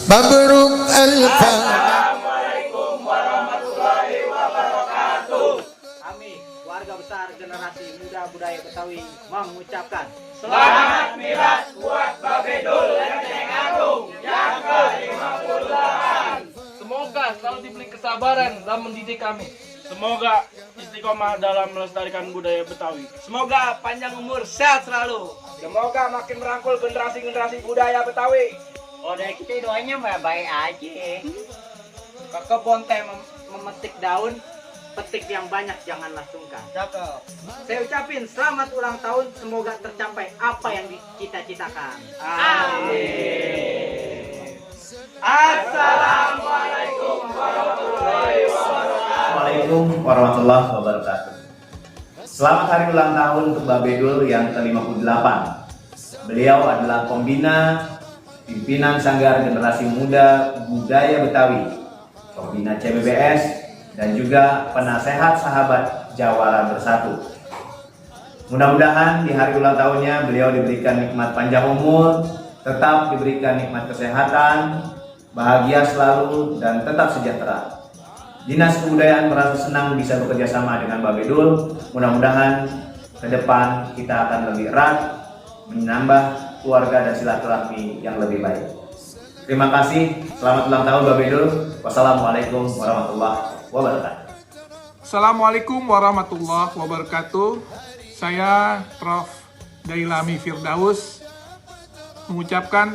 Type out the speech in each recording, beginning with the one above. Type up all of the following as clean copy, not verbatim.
Mabruk Al-Fatihah. Assalamualaikum warahmatullahi wabarakatuh. Kami, warga besar generasi muda budaya Betawi, mengucapkan Selamat Milad buat Babedul Lenteng Agung yang ke-58. Semoga selalu diberi kesabaran dalam mendidik kami. Semoga istiqomah dalam melestarikan budaya Betawi. Semoga panjang umur, sehat selalu. Semoga makin merangkul generasi-generasi budaya Betawi. oh dari kita doanya baik aja. Kakak Bonte memetik daun, petik yang banyak janganlah sungkan. Cakep. Saya ucapin selamat ulang tahun, semoga tercapai apa yang dicita-citakan. Amin. Assalamualaikum warahmatullahi wabarakatuh. Assalamualaikum warahmatullahi wabarakatuh. Selamat hari ulang tahun untuk Babedul yang ke-58. Beliau adalah pembina, pimpinan Sanggar Generasi Muda Budaya Betawi, pembina CBBS, dan juga penasehat sahabat Jawara Bersatu. Mudah-mudahan di hari ulang tahunnya beliau diberikan nikmat panjang umur, tetap diberikan nikmat kesehatan, bahagia selalu, dan tetap sejahtera. Dinas Kebudayaan merasa senang bisa bekerja sama dengan Babedul. Mudah-mudahan ke depan kita akan lebih erat, menambah keluarga dan silaturahmi yang lebih baik. Terima kasih. Selamat ulang tahun Babedul. Wassalamualaikum warahmatullahi wabarakatuh. Assalamualaikum warahmatullahi wabarakatuh. Saya Prof. Dailami Firdaus mengucapkan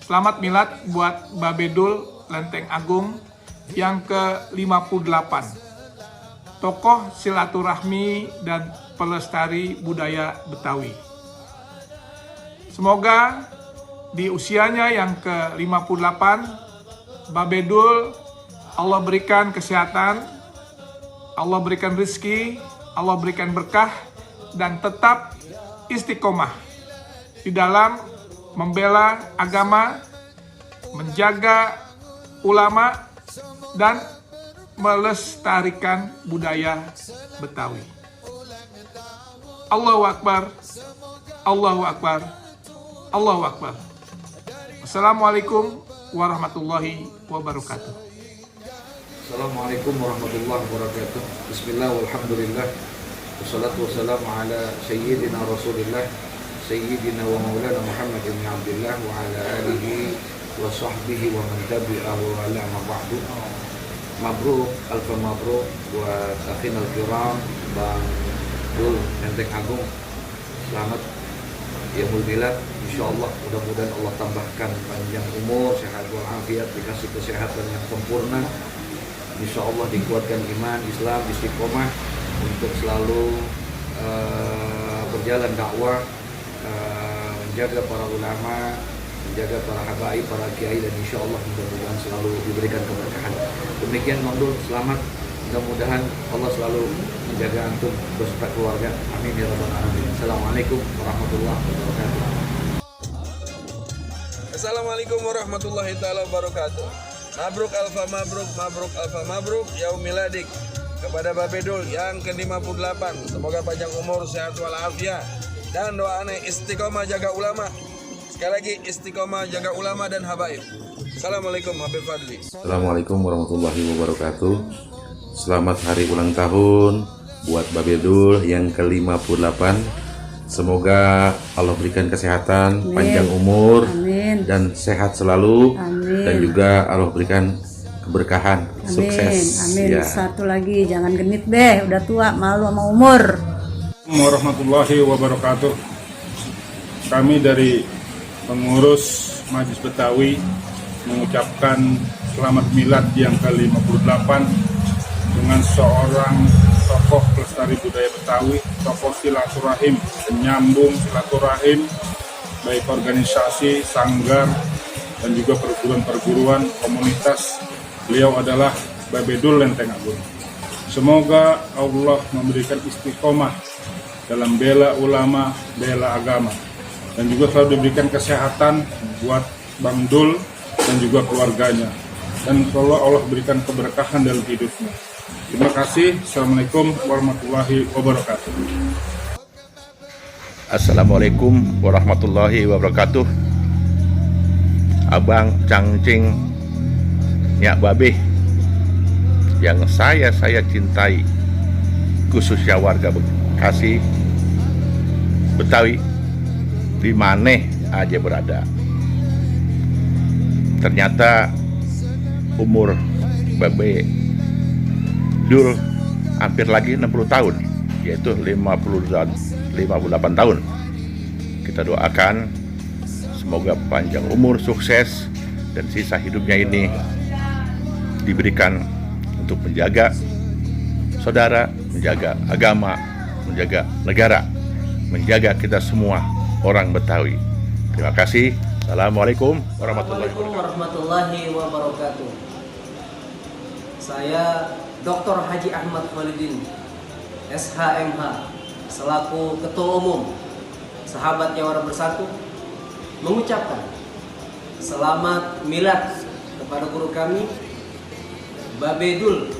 selamat milad buat Babedul Lenteng Agung yang ke-58. Tokoh silaturahmi dan pelestari budaya Betawi. Semoga di usianya yang ke-58, Babedul Allah berikan kesehatan, Allah berikan rezeki, Allah berikan berkah, dan tetap istiqomah di dalam membela agama, menjaga ulama, dan melestarikan budaya Betawi. Allahu Akbar, Allahu Akbar, Allahu Akbar. Assalamualaikum warahmatullahi wabarakatuh. Assalamualaikum warahmatullahi wabarakatuh. Bismillah walhamdulillah. Wassalatu wassalamu ala sayyidina Rasulillah Sayyidina wa maulana Muhammad ibn Abdullah wa ala alihi wa sahbihi wa man tabi'ahu wa ala ma ba'du. Mabruk, alfa mabruk buat akhin al-kiram Bang Dul Lenteng Agung. Selamat Yaumul Milad. Insyaallah mudah-mudahan Allah tambahkan panjang umur, sehat walafiat, dikasih kesehatan yang sempurna. Insyaallah dikuatkan iman, Islam, istiqomah untuk selalu berjalan dakwah, menjaga para ulama, menjaga para habaib, para kiai, dan insyaallah mudah-mudahan selalu diberikan keberkahan. Demikian Mang Dul, selamat. Mudah-mudahan Allah selalu menjaga antum beserta keluarga. Amin ya rabbal alamin. Assalamualaikum warahmatullahi wabarakatuh. Assalamualaikum warahmatullahi taala wabarakatuh. Mabruk alfa mabruk, mabruk alfa mabruk, yaum miladik. Kepada Babedul yang ke-58, semoga panjang umur, sehat walafiat, dan doa aneh istiqomah jaga ulama. Sekali lagi istiqomah jaga ulama dan habaib. Assalamualaikum Habib Fadli. Assalamualaikum warahmatullahi wabarakatuh. Selamat hari ulang tahun buat Babedul yang ke-58. Semoga Allah berikan kesehatan, amin, panjang umur, amin, dan sehat selalu, amin, dan juga Allah berikan keberkahan, amin, sukses. Amin. Ya. Satu lagi, jangan genit deh, udah tua, malu sama umur. Warahmatullahi wabarakatuh. Kami dari pengurus Majelis Betawi mengucapkan selamat milad yang ke-58 dengan seorang tokoh pelestari budaya Betawi, tokoh silaturahim, penyambung silaturahim, baik organisasi, sanggar, dan juga perguruan-perguruan komunitas. Beliau adalah Babedul Lenteng Agung. Semoga Allah memberikan istiqomah dalam bela ulama, bela agama, dan juga selalu diberikan kesehatan buat Bang Dul dan juga keluarganya, dan kalau Allah berikan keberkahan dalam hidupnya. Terima kasih. Assalamualaikum warahmatullahi wabarakatuh. Assalamualaikum warahmatullahi wabarakatuh. Abang Cangcing Nyak Babeh yang saya cintai, khususnya warga Bekasi, Betawi, di mana aja berada. Ternyata umur Babe Dul hampir lagi 60 tahun, yaitu 58 tahun. Kita doakan semoga panjang umur, sukses, dan sisa hidupnya ini diberikan untuk menjaga saudara, menjaga agama, menjaga negara, menjaga kita semua orang Betawi. Terima kasih. Assalamualaikum warahmatullahi wabarakatuh. Saya Dr. Haji Ahmad Khalidin, SHMH, selaku Ketua Umum Sahabat Jawara Bersatu, mengucapkan selamat milad kepada guru kami Babe Dul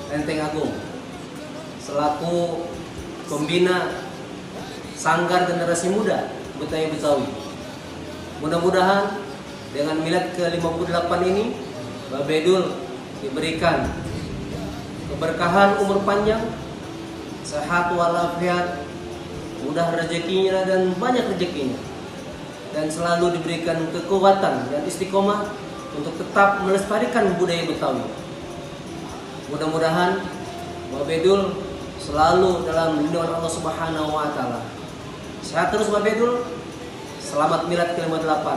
Lenteng Agung, selaku pembina Sanggar Generasi Muda Betawi. Mudah-mudahan dengan milad ke-58 ini Babe Dul diberikan keberkahan umur panjang, sehat walafiat, mudah rezekinya dan banyak rezekinya, dan selalu diberikan kekuatan dan istiqomah untuk tetap melestarikan budaya Betawi. Mudah-mudahan Babe Dul selalu dalam lindungan Allah Subhanahu wa taala. Sehat terus Babe Dul. Selamat milad ke-58.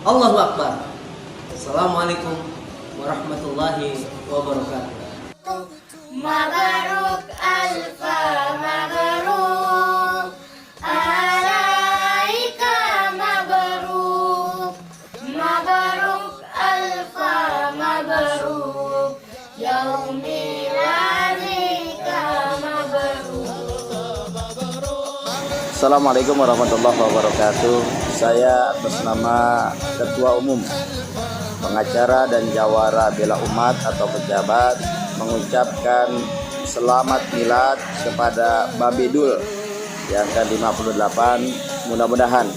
Allahu Akbar. Assalamualaikum warahmatullahi wabarakatuh. Mabaruk alfa mabaruk alaika mabaruk mabaruk alfa mabaruk yaumi ladika mabaruk. Assalamualaikum warahmatullahi wabarakatuh. Saya atas nama Ketua Umum Pengacara dan Jawara Bela Umat atau pejabat mengucapkan selamat milad kepada Babe Dul yang ke-58. Mudah-mudahan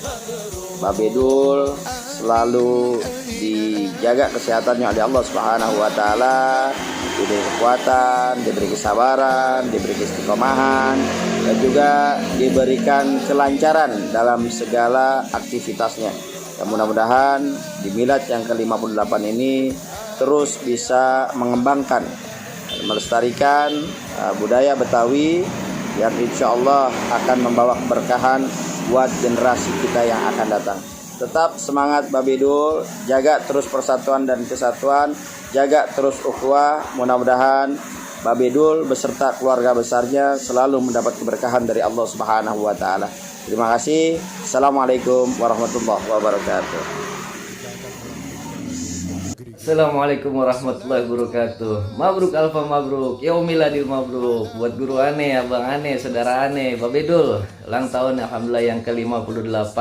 Babe Dul selalu dijaga kesehatannya oleh Allah Subhanahu wa taala, diberi kekuatan, diberi kesabaran, diberi istiqomahan, dan juga diberikan kelancaran dalam segala aktivitasnya. Dan mudah-mudahan di milad yang ke-58 ini terus bisa mengembangkan, melestarikan budaya Betawi yang insya Allah akan membawa keberkahan buat generasi kita yang akan datang. Tetap semangat Babe Dul, jaga terus persatuan dan kesatuan, jaga terus ukhuwah. Mudah-mudahan Babe Dul beserta keluarga besarnya selalu mendapat keberkahan dari Allah Subhanahu wa taala. Terima kasih. Assalamualaikum warahmatullahi wabarakatuh. Assalamualaikum warahmatullahi wabarakatuh. Mabruk alfa mabruk, yaumiladil mabruk. Buat guru aneh, abang aneh, saudara aneh, Babe Dul, ulang tahun alhamdulillah yang ke-58.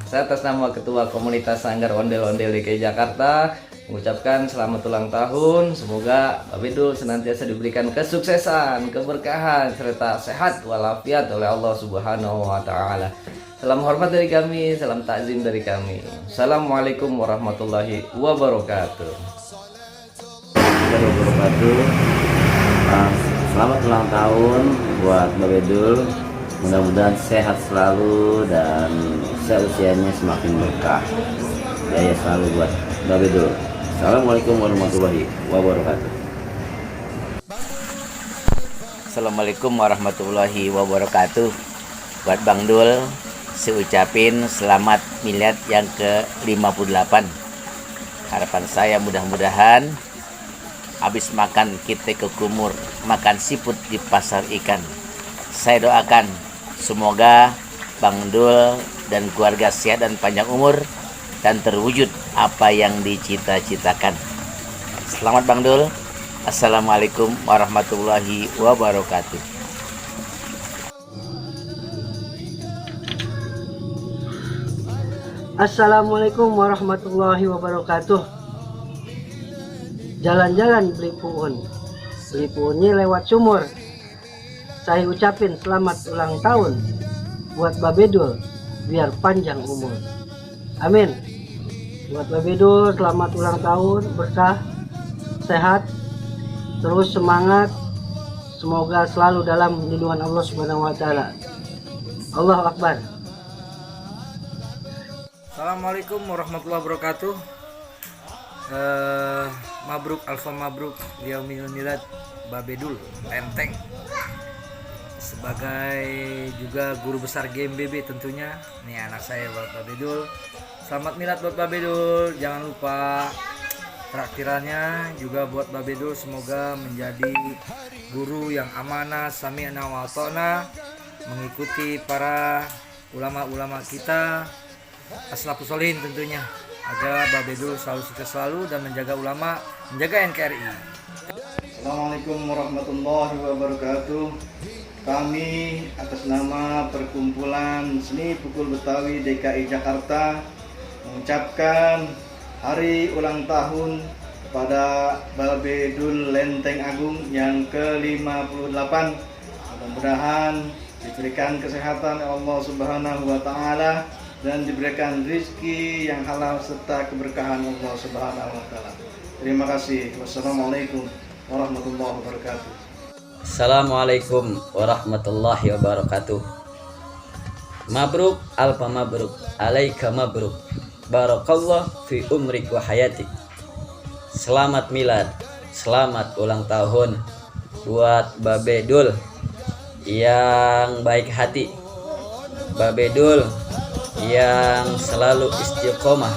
Saya atas nama Ketua Komunitas Sanggar Ondel-Ondel DKI Jakarta mengucapkan selamat ulang tahun. Semoga Babe Dul senantiasa diberikan kesuksesan, keberkahan, serta sehat walafiat oleh Allah Subhanahu wa taala. Salam hormat dari kami, salam takzim dari kami. Assalamualaikum warahmatullahi wabarakatuh. Selamat ulang tahun buat Babe Dul. Mudah-mudahan sehat selalu dan usianya semakin berkah. Jaya selalu buat Babe Dul. Assalamualaikum warahmatullahi wabarakatuh. Assalamualaikum warahmatullahi wabarakatuh. Buat Bang Dul, saya ucapin selamat milad yang ke-58. Harapan saya mudah-mudahan habis makan kita ke kumur, makan siput di pasar ikan. Saya doakan semoga Bang Dul dan keluarga sehat dan panjang umur dan terwujud apa yang dicita-citakan. Selamat Bang Dul. Assalamualaikum warahmatullahi wabarakatuh. Assalamualaikum warahmatullahi wabarakatuh. Jalan-jalan beli puunnya lewat sumur. Saya ucapin selamat ulang tahun buat Babe Dul, biar panjang umur. Amin. Buat Babedul, selamat ulang tahun, berkah, sehat, terus semangat, semoga selalu dalam lindungan Allah Subhanahu wa taala. Allahu Akbar. Assalamualaikum warahmatullahi wabarakatuh. Mabruk alfa mabruk yaumil milad Babedul Lenteng. Sebagai juga guru besar GMBB tentunya, nih anak saya buat Babedul. Selamat milad buat Babedul. Jangan lupa traktirannya juga buat Babedul, semoga menjadi guru yang amanah, sami'na wa ata'na, mengikuti para ulama-ulama kita, aslafus sholihin tentunya, agar Babedul selalu sukses selalu dan menjaga ulama, menjaga NKRI. Assalamualaikum warahmatullahi wabarakatuh. Kami atas nama Perkumpulan Seni Pukul Betawi DKI Jakarta mengucapkan hari ulang tahun kepada Babedul Lenteng Agung yang ke-58. Mudah-mudahan diberikan kesehatan Allah Subhanahu wa taala dan diberikan rizki yang halal serta keberkahan Allah Subhanahu wa taala. Terima kasih. Wassalamualaikum warahmatullahi wabarakatuh. Assalamualaikum warahmatullahi wabarakatuh. Mabruk alfa mabruk alaika mabruk. Barakallah fi umrik wa hayatik. Selamat milad, selamat ulang tahun buat Babedul yang baik hati, Babedul yang selalu istiqomah.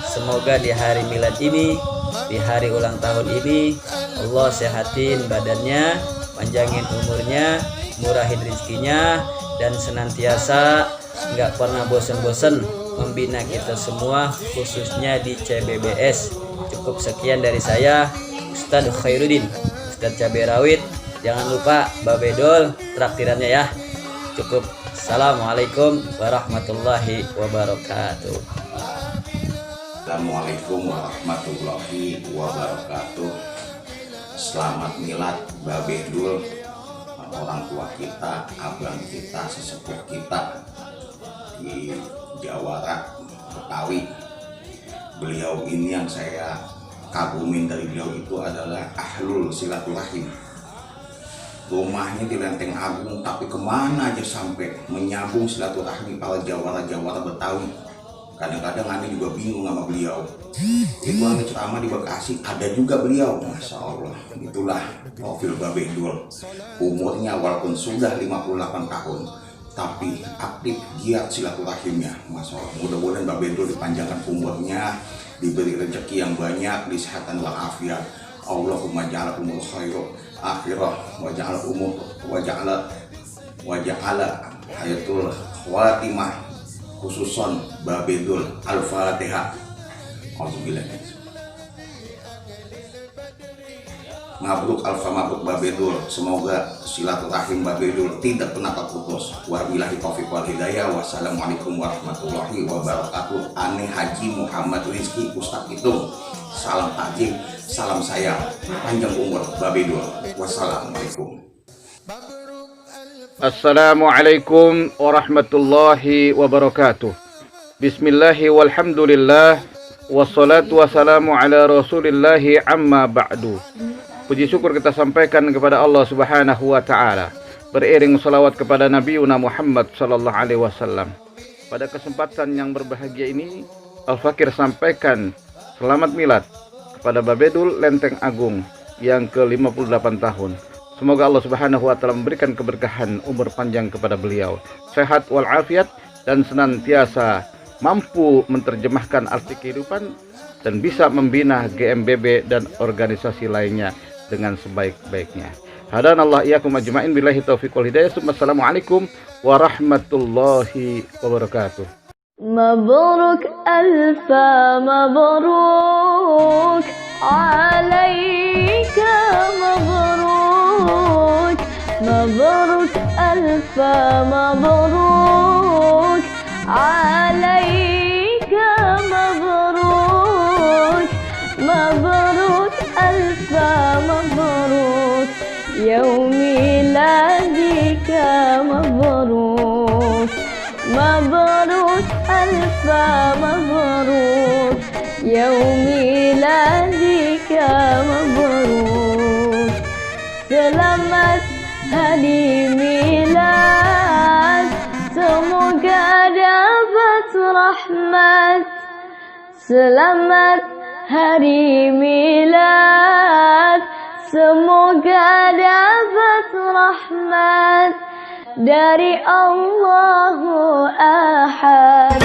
Semoga di hari milad ini, di hari ulang tahun ini, Allah sehatin badannya, panjangin umurnya, murahin rezekinya, dan senantiasa nggak pernah bosan-bosan membina kita semua, khususnya di CBBS. Cukup sekian dari saya, Ustadz Khairuddin, Ustadz Cabai Rawit. Jangan lupa Babedul traktirannya ya. Cukup. Assalamualaikum warahmatullahi wabarakatuh. Assalamualaikum warahmatullahi wabarakatuh. Selamat milad Babedul, orang tua kita, abang kita, sesepuh kita di Jawara Betawi. Beliau ini yang saya kagumin dari beliau itu adalah ahlul silaturahim. Rumahnya di Lenteng Agung, tapi kemana aja sampai menyambung silaturahmi para jawara-jawara Betawi. Kadang-kadang Anda juga bingung sama beliau. Itu Anda ceramah di Bekasi, ada juga beliau. Masya Allah, itulah profil Babedul. Umurnya walaupun sudah 58 tahun, tapi aktif giat silaturahimnya. Masya Allah, mudah-mudahan Babedul dipanjangkan umurnya, diberi rezeki yang banyak, kesehatan walafiat. Allahumma ja'ala umur khairu akhirah wa ja'ala umur wa ja'ala hayatul khawatimah, khususon Babedul. Al-Fatihah. Auzubillah. Mabruk alfa mabruk Babedul. Semoga silaturahim Babedul tidak pernah terputus. Wabillahi taufiq wal hidayah. Wassalamualaikum warahmatullahi wabarakatuh. Ane Haji Muhammad Rizki Ustadz itu. Salam takjim, salam sayang, panjang umur Babedul. Wassalamualaikum. Assalamualaikum warahmatullahi wabarakatuh. Bismillahi walhamdulillah, wassalatu wassalamu ala rasulillahi amma ba'du. Puji syukur kita sampaikan kepada Allah Subhanahu wa taala, beriring salawat kepada Nabi Muhammad sallallahu alaihi wasallam. Pada kesempatan yang berbahagia ini, Al-Fakir sampaikan selamat milad kepada Babedul Lenteng Agung yang ke-58 tahun. Semoga Allah Subhanahu wa taala memberikan keberkahan umur panjang kepada beliau, sehat walafiat, dan senantiasa mampu menerjemahkan arti kehidupan dan bisa membina GMBB dan organisasi lainnya dengan sebaik-baiknya. Hadanallah iyyakum ajma'in, billahi taufiq wal hidayah. Assalamualaikum warahmatullahi wabarakatuh. مبروك ألف مبروك عليك مبروك مبروك ألف مبروك عليك مبروك مبروك ألف مبروك يوم ميلادك مبروك مبروك ألف مبروك يوم ميلادك مبروك. Selamat hari milad, semoga dapat rahmat. Selamat hari milad, semoga dapat rahmat dari Allahu Ahad.